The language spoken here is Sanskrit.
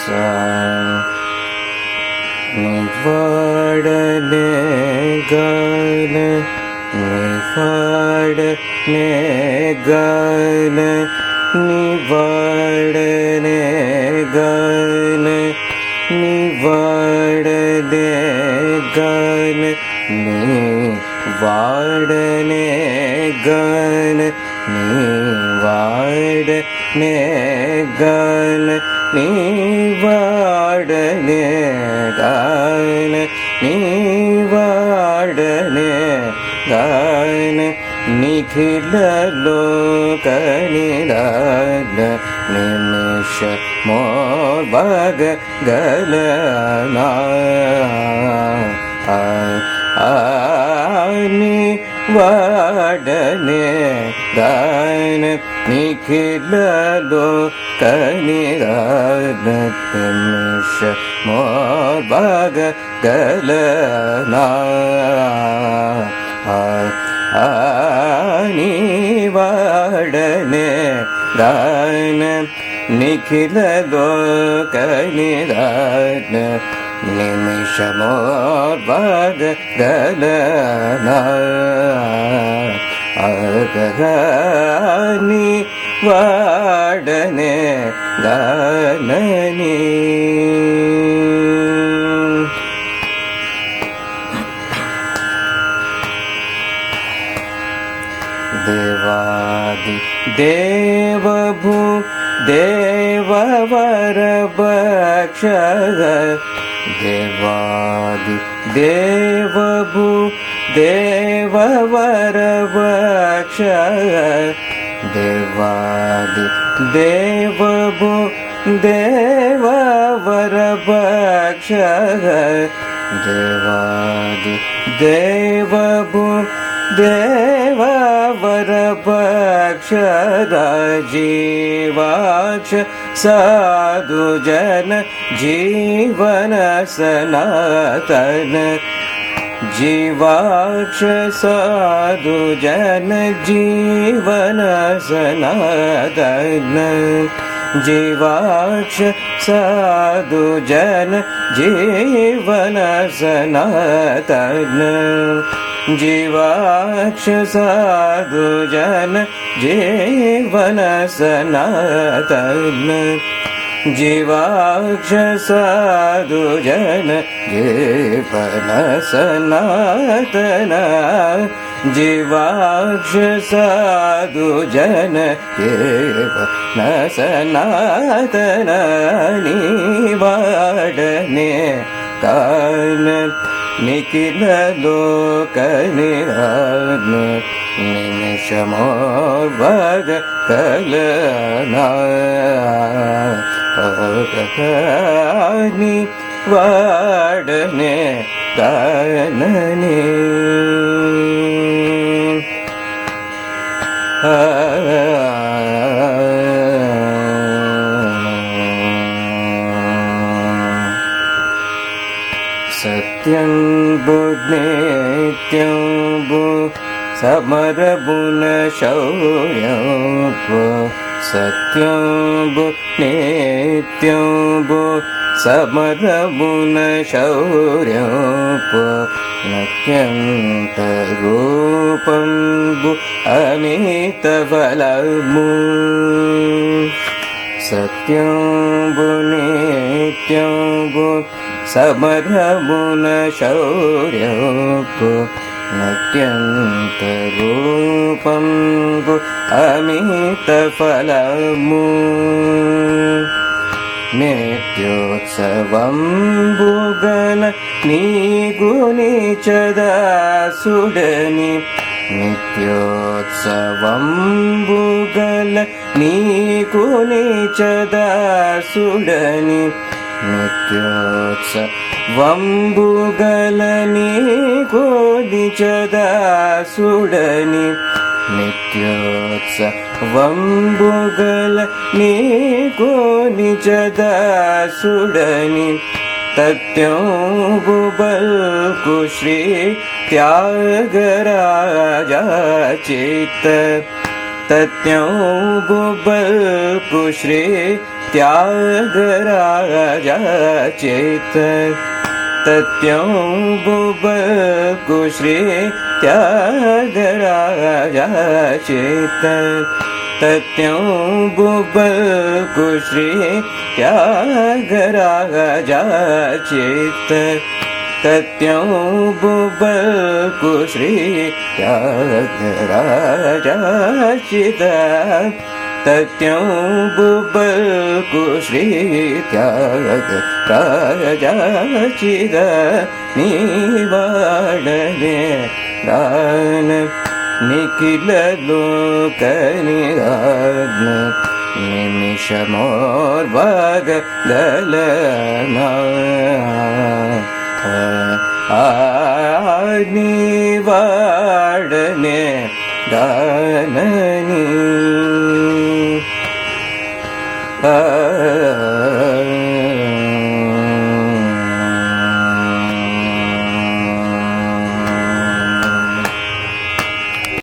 सा निवाडने गान निवाडने गान निवाडने गान निवाडने गान निवाडने गान निवाडने गान निवाडने गान निवाडने गान निखिल लोक निदान निमिष मोर भाग गलना निवाडने गान निखिल लोक निदान निमिष मोर भाग गलना निवाडने गान निखिल लोक निदान निमिष मोर भाग गलना निवाडने गान देवादि देवभू देववर भक्ष देवादि देवभू देववर भक्ष देवादि देवभू देववर भक्ष देवादि देवभू देववर भक्ष जीवाक्ष साधु जन जीवन सनातन जीवाक्ष साधु जन जीवन सनातन जीवाक्ष साधु जन जीवन सनातन जीवाक्ष साधु जन जीवन सनातन जीवाक्ष साधु जन जीवन सनातन जीवाक्ष साधु जन जीवन सनातन निवाडने गान निखिल लोक निदान निमिष मोर भाग गलना निवाडने गान सत्यं बुद्धित्यं बु समर बुन शौर्यं बु सत्यं बुद्धित्यं बु समर बुन शौर्यं बु नत्यन्त रूपं बु अमित बलमु सत्यं बु नित्यं बु समर बुन शौर्यं बु नत्यन्त रूपं बु अमित फलमु नित्योत्सवं बुगल नीगुनिचदासुडनि नित्योत्सवं बुगल नीगुनिचदासुडनि नित्योत्सवं बुगल नीगुनिचदासुडनि नित्योत्सवं बुगल नीगुनिचदासुडनि तत्यों बुबल कुश्री त्यागराजा चित्त तत्यों बुबल कुश्री त्यागराजा चेत तत्यों बुबल कुश्री त्यागराजा चेत तत्यों बुबल कुश्री त्यागराजा चेत तत्यों बुबल कुश्री त्यागराजा चित तत्यों बुबल कुश्री त्यागराजा चित निवाडने गान निखिल लोक निगान निमिषमोर भाग गलना निवाडने गाननी